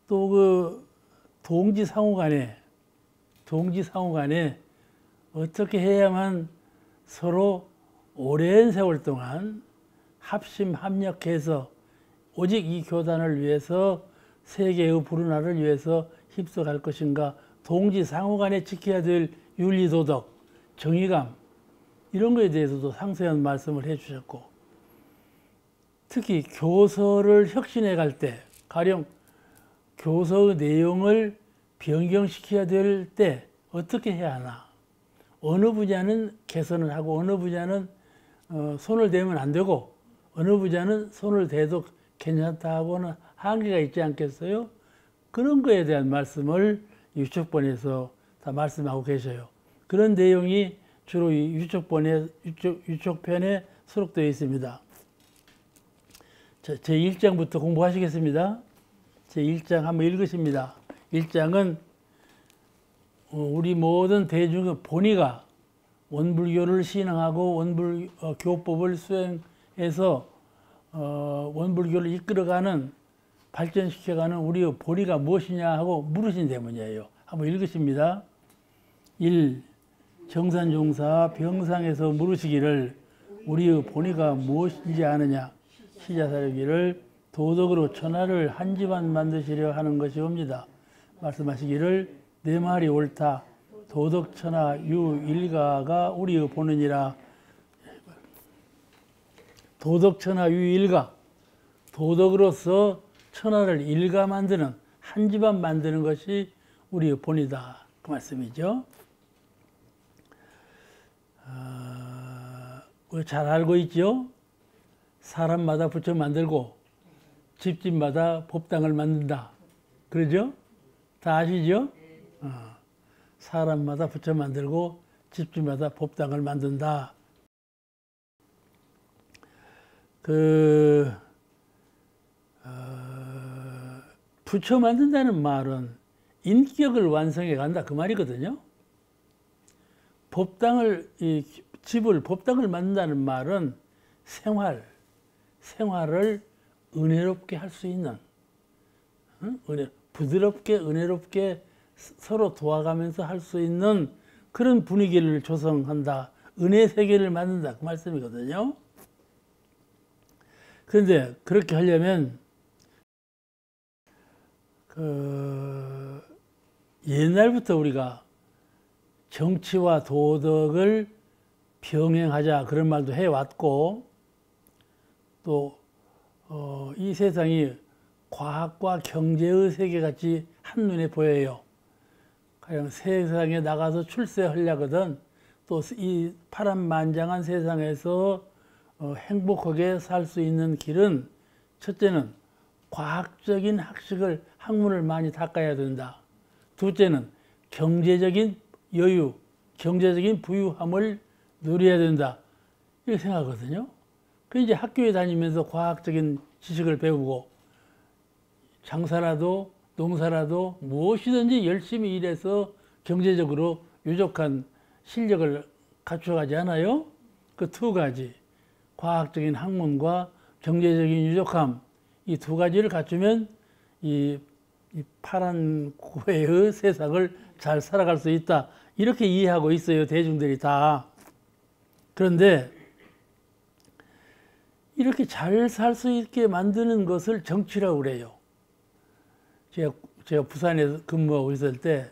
또 그 동지 상호 간에 어떻게 해야만 서로 오랜 세월 동안 합심 합력해서 오직 이 교단을 위해서, 세계의 불운화를 위해서 힘써갈 것인가, 동지 상호 간에 지켜야 될 윤리 도덕, 정의감, 이런 거에 대해서도 상세한 말씀을 해 주셨고, 특히 교서를 혁신해 갈 때, 가령 교서의 내용을 변경시켜야 될 때 어떻게 해야 하나, 어느 분야는 개선을 하고 어느 분야는 손을 대면 안 되고 어느 분야는 손을 대도 괜찮다 하고는 한계가 있지 않겠어요? 그런 거에 대한 말씀을 유적본에서 다 말씀하고 계셔요. 그런 내용이 주로 이 유적편에 수록되어 있습니다. 제 1장부터 공부하시겠습니다. 제 1장 한번 읽으십니다. 1장은 우리 모든 대중의 본의가 원불교를 신앙하고 원불교법을 수행해서 원불교를 이끌어가는, 발전시켜가는 우리의 본의가 무엇이냐 하고 물으신 대문이에요. 한번 읽으십니다. 1. 정산종사 병상에서 물으시기를 우리의 본의가 무엇인지 아느냐. 시자사르기를 도덕으로 천하를 한 집안 만드시려 하는 것이옵니다. 말씀하시기를 내 말이 옳다. 도덕천하 유일가가 우리의 본원이라. 도덕천하 유일가, 도덕으로서 천하를 일가 만드는, 한 집안 만드는 것이 우리의 본이다, 그 말씀이죠. 잘 알고 있죠? 사람마다 부처 만들고 집집마다 법당을 만든다, 그러죠? 다 아시죠? 사람마다 부처 만들고 집집마다 법당을 만든다. 부처 만든다는 말은 인격을 완성해 간다, 그 말이거든요. 법당을 만든다는 말은 생활을 은혜롭게 할 수 있는, 부드럽게 은혜롭게 서로 도와가면서 할 수 있는 그런 분위기를 조성한다, 은혜 세계를 만든다, 그 말씀이거든요. 그런데 그렇게 하려면 옛날부터 우리가 정치와 도덕을 병행하자, 그런 말도 해왔고, 또 이 세상이 과학과 경제의 세계같이 한눈에 보여요. 가령 세상에 나가서 출세하려거든, 또 이 파란만장한 세상에서 행복하게 살 수 있는 길은, 첫째는 과학적인 학문을 많이 닦아야 된다. 둘째는 경제적인 여유, 경제적인 부유함을 누려야 된다, 이렇게 생각하거든요. 그 이제 학교에 다니면서 과학적인 지식을 배우고, 장사라도 농사라도 무엇이든지 열심히 일해서 경제적으로 유족한 실력을 갖춰가지 않아요? 그 2가지, 과학적인 학문과 경제적인 유족함, 이 2가지를 갖추면 이 파란 구해의 세상을 잘 살아갈 수 있다, 이렇게 이해하고 있어요, 대중들이 다. 그런데 이렇게 잘 살 수 있게 만드는 것을 정치라고 그래요. 제가 부산에 근무하고 있을 때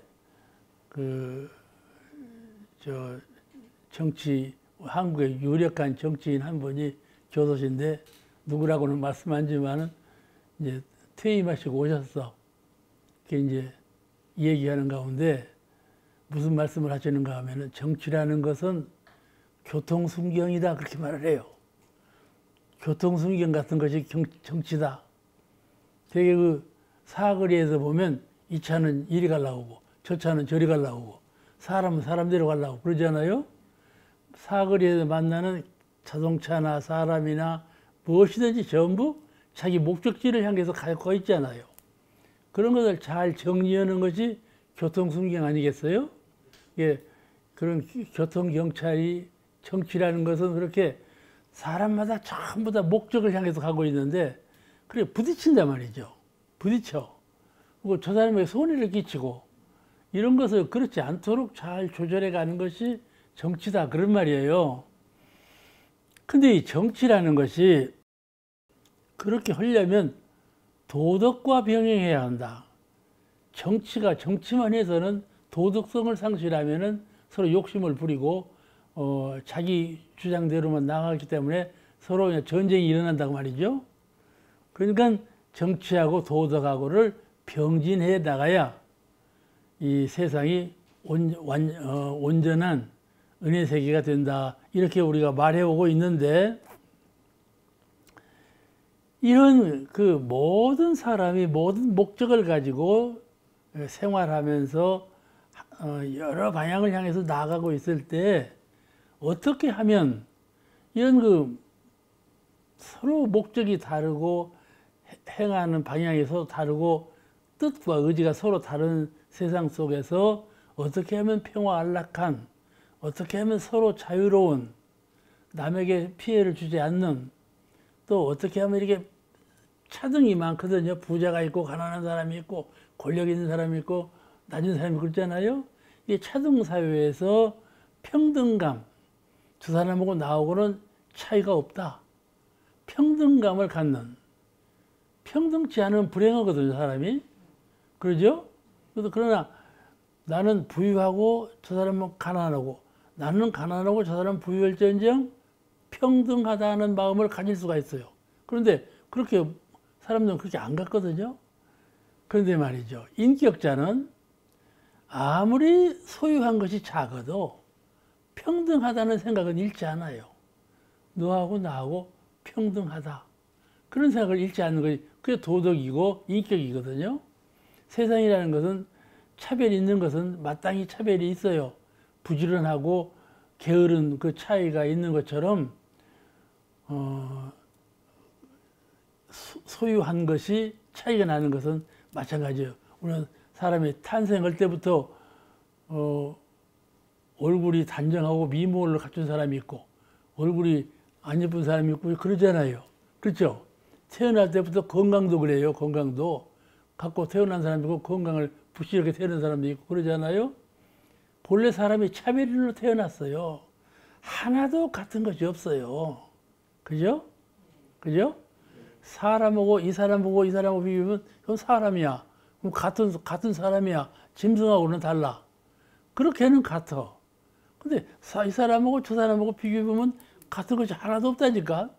한국의 유력한 정치인 한 분이 교도소인데, 누구라고는 말씀 안 지만은 이제 퇴임하시고 오셨어. 그 이제 얘기하는 가운데 무슨 말씀을 하시는가 하면은, 정치라는 것은 교통순경이다 그렇게 말을 해요. 교통순경 같은 것이 정치다. 되게 그 사거리에서 보면 이 차는 이리 가려고 오고 저 차는 저리 가려고 오고 사람은 사람대로 가려고 그러잖아요. 사거리에서 만나는 자동차나 사람이나 무엇이든지 전부 자기 목적지를 향해서 가고 있잖아요. 그런 것을 잘 정리하는 것이 교통순경 아니겠어요? 예, 그런 교통경찰이 정치라는 것은 그렇게 사람마다 전부 다 목적을 향해서 가고 있는데 그래 부딪힌단 말이죠. 부딪혀. 그리고 저 사람에게 손해를 끼치고 이런 것을 그렇지 않도록 잘 조절해 가는 것이 정치다 그런 말이에요. 근데 이 정치라는 것이 그렇게 하려면 도덕과 병행해야 한다. 정치가 정치만 해서는 도덕성을 상실하면은 서로 욕심을 부리고 자기 주장대로만 나가기 때문에 서로 그냥 전쟁이 일어난다고 말이죠. 그러니까 정치하고 도덕하고를 병진해 나가야 이 세상이 온전한 은혜 세계가 된다. 이렇게 우리가 말해오고 있는데 이런 그 모든 사람이 모든 목적을 가지고 생활하면서 여러 방향을 향해서 나아가고 있을 때 어떻게 하면 이런 그 서로 목적이 다르고 행하는 방향이 서로 다르고 뜻과 의지가 서로 다른 세상 속에서 어떻게 하면 평화 안락한, 어떻게 하면 서로 자유로운, 남에게 피해를 주지 않는, 또 어떻게 하면 이렇게 차등이 많거든요. 부자가 있고 가난한 사람이 있고 권력 있는 사람이 있고 낮은 사람이 그렇잖아요. 이 차등 사회에서 평등감, 두 사람하고 나하고는 차이가 없다. 평등감을 갖는, 평등치 않으면 불행하거든요, 사람이. 그러죠? 그러나 나는 부유하고 저 사람은 가난하고, 나는 가난하고 저 사람은 부유할지언정 평등하다는 마음을 가질 수가 있어요. 그런데 그렇게 사람들은 그렇게 안 갖거든요. 그런데 말이죠. 인격자는 아무리 소유한 것이 작아도 평등하다는 생각은 잃지 않아요. 너하고 나하고 평등하다. 그런 생각을 잃지 않는 것이 그게 도덕이고 인격이거든요. 세상이라는 것은 차별이 있는 것은 마땅히 차별이 있어요. 부지런하고 게으른 그 차이가 있는 것처럼 소유한 것이 차이가 나는 것은 마찬가지예요. 우리는 사람이 태어날 때부터 얼굴이 단정하고 미모를 갖춘 사람이 있고 얼굴이 안 예쁜 사람이 있고 그러잖아요. 그렇죠? 태어날 때부터 건강도 그래요. 건강도 갖고 태어난 사람도 있고 건강을 부실하게 태어난 사람도 있고 그러잖아요. 본래 사람이 차별인으로 태어났어요. 하나도 같은 것이 없어요. 그죠? 그죠? 사람 보고 이 사람 보고 이 사람 보고 비교하면 그건 사람이야. 그럼 같은 사람이야. 짐승하고는 달라. 그렇게는 같아. 근데 이 사람하고 저 사람하고 비교해보면 같은 것이 하나도 없다니까.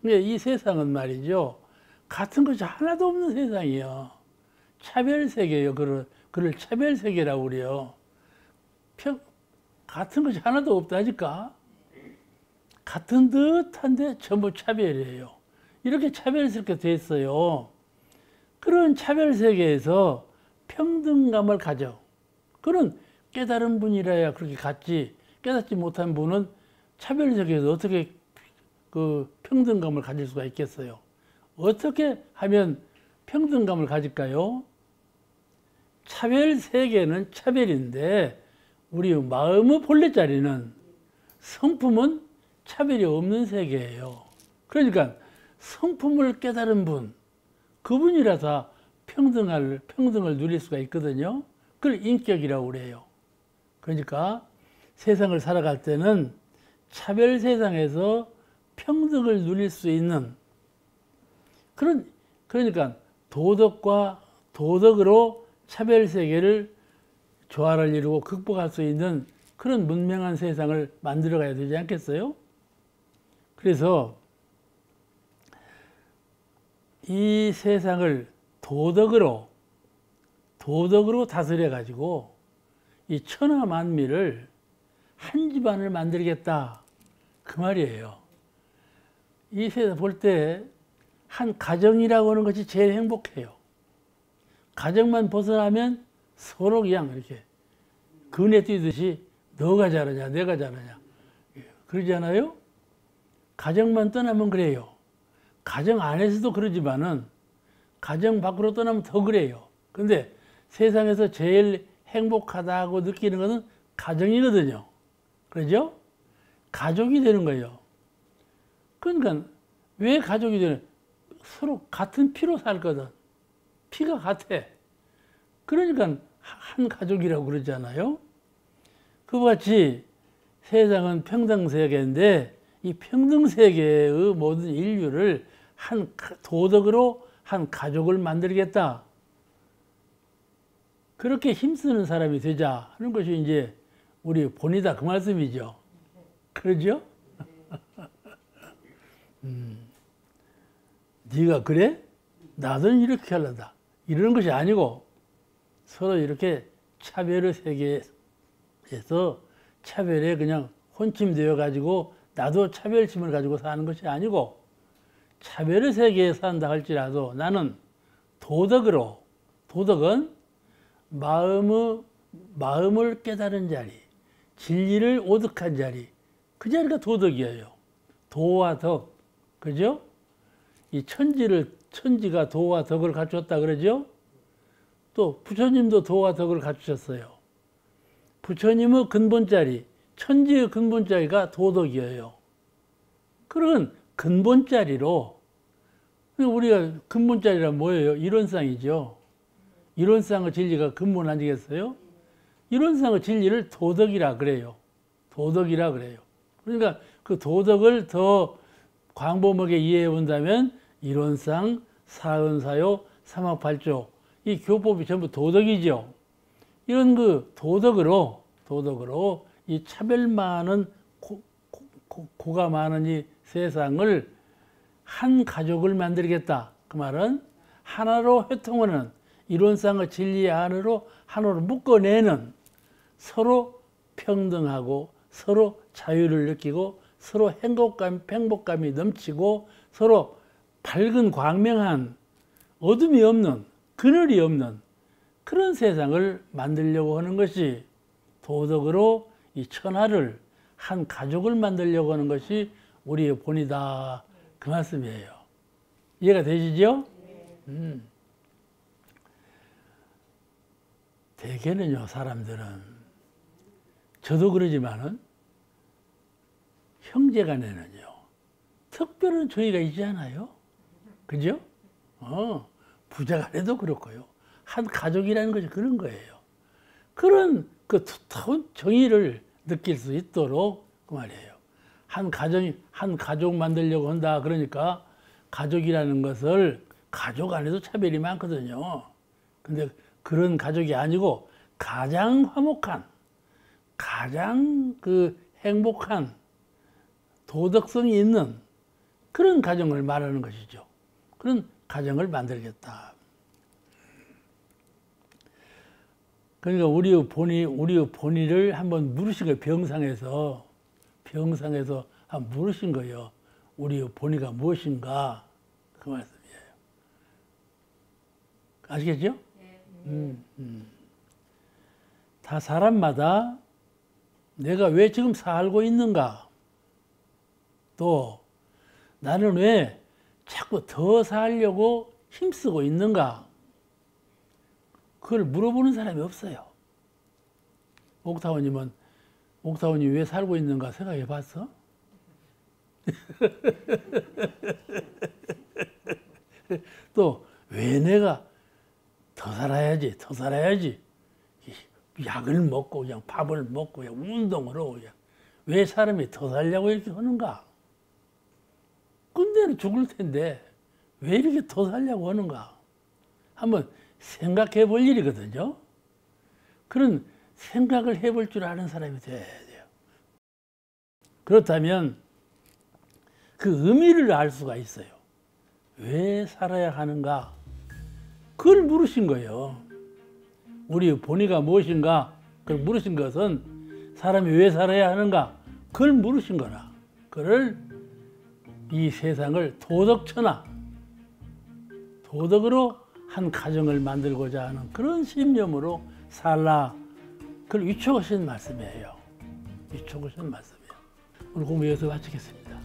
근데 이 세상은 말이죠. 같은 것이 하나도 없는 세상이에요. 차별세계예요. 그를 차별세계라고 그래요. 같은 것이 하나도 없다니까. 같은 듯한데 전부 차별이에요. 이렇게 차별스럽게 됐어요. 그런 차별세계에서 평등감을 가져. 그런 깨달은 분이라야 그렇게 갖지. 깨닫지 못한 분은 차별세계에서 어떻게 그 평등감을 가질 수가 있겠어요? 어떻게 하면 평등감을 가질까요? 차별세계는 차별인데 우리 마음의 본래자리는 성품은 차별이 없는 세계예요. 그러니까 성품을 깨달은 분, 그분이라서 평등을 누릴 수가 있거든요. 그걸 인격이라고 그래요. 그러니까 세상을 살아갈 때는 차별 세상에서 평등을 누릴 수 있는 그러니까 도덕으로 차별 세계를 조화를 이루고 극복할 수 있는 그런 문명한 세상을 만들어 가야 되지 않겠어요? 그래서 이 세상을 도덕으로 다스려 가지고 이 천하 만민을 한 집안을 만들겠다. 그 말이에요. 이 세상 볼 때 한 가정이라고 하는 것이 제일 행복해요. 가정만 벗어나면 서로 그냥 이렇게 그네 뛰듯이 너가 잘하냐 내가 잘하냐 그러지 않아요? 가정만 떠나면 그래요. 가정 안에서도 그러지만은 가정 밖으로 떠나면 더 그래요. 근데 세상에서 제일 행복하다고 느끼는 것은 가정이거든요. 그러죠? 가족이 되는 거예요. 그러니까 왜 가족이 되는? 서로 같은 피로 살거든. 피가 같아. 그러니까 한 가족이라고 그러잖아요. 그와 같이 세상은 평등세계인데 이 평등세계의 모든 인류를 한 도덕으로 한 가족을 만들겠다. 그렇게 힘쓰는 사람이 되자 하는 것이 이제 우리 본이다 그 말씀이죠. 그러죠? 네가 그래? 나도 이렇게 하려다. 이러는 것이 아니고 서로 이렇게 차별의 세계에서 차별에 그냥 혼침되어 가지고 나도 차별심을 가지고 사는 것이 아니고 차별의 세계에 산다 할지라도 나는 도덕으로, 도덕은 마음을 깨달은 자리, 진리를 오득한 자리, 그 자리가 도덕이에요. 도와 덕, 그죠? 이 천지가 도와 덕을 갖췄다 그러죠? 또 부처님도 도와 덕을 갖추셨어요. 부처님의 근본자리, 천지의 근본자리가 도덕이에요. 그런 근본자리로, 우리가 근본자리란 뭐예요? 이론상이죠. 이론상의 진리가 근본 아니겠어요? 이론상의 진리를 도덕이라 그래요. 도덕이라 그래요. 그러니까 그 도덕을 더 광범하게 이해해 본다면 이론상, 사은사요, 삼학팔조 이 교법이 전부 도덕이죠. 이런 그 도덕으로 이 차별 많은 고가 많은 이 세상을 한 가족을 만들겠다. 그 말은 하나로 회통하는 이론상의 진리 안으로 하나로 묶어내는 서로 평등하고 서로 자유를 느끼고 서로 행복감이 넘치고 서로 밝은 광명한 어둠이 없는 그늘이 없는 그런 세상을 만들려고 하는 것이 도덕으로 이 천하를 한 가족을 만들려고 하는 것이 우리의 본이다 그 말씀이에요. 이해가 되시죠? 대개는요 사람들은 저도 그러지만은 형제간에는요 특별한 정의가 있지 않아요? 그죠? 부자간에도 그렇고요. 한 가족이라는 것이 그런 거예요. 그런 그 두터운 정의를 느낄 수 있도록 그 말이에요. 한 가족 만들려고 한다. 그러니까 가족이라는 것을 가족 안에도 차별이 많거든요. 근데 그런 가족이 아니고 가장 화목한, 가장 그 행복한 도덕성이 있는 그런 가정을 말하는 것이죠. 그런 가정을 만들겠다. 그러니까 우리의 본의를 한번 물으신 거예요. 병상에서 한번 물으신 거예요. 우리의 본의가 무엇인가? 그 말씀이에요. 아시겠죠? 다 사람마다 내가 왜 지금 살고 있는가? 또 나는 왜 자꾸 더 살려고 힘쓰고 있는가? 그걸 물어보는 사람이 없어요. 옥타원님은 옥타원이 왜 살고 있는가 생각해 봤어? 또 왜 내가 더 살아야지 약을 먹고 그냥 밥을 먹고 그냥 운동으로 그냥 왜 사람이 더 살려고 이렇게 하는가? 근데는 죽을 텐데 왜 이렇게 더 살려고 하는가? 한번 생각해 볼 일이거든요. 그런 생각을 해볼 줄 아는 사람이 돼야 돼요. 그렇다면 그 의미를 알 수가 있어요. 왜 살아야 하는가? 그걸 물으신 거예요. 우리 본의가 무엇인가? 그걸 물으신 것은 사람이 왜 살아야 하는가? 그걸 물으신 거라. 그를 이 세상을 도덕천하, 도덕으로 한 가정을 만들고자 하는 그런 신념으로 살라. 그걸 위촉하신 말씀이에요. 위촉하신 말씀이에요. 오늘 공부 여기서 마치겠습니다.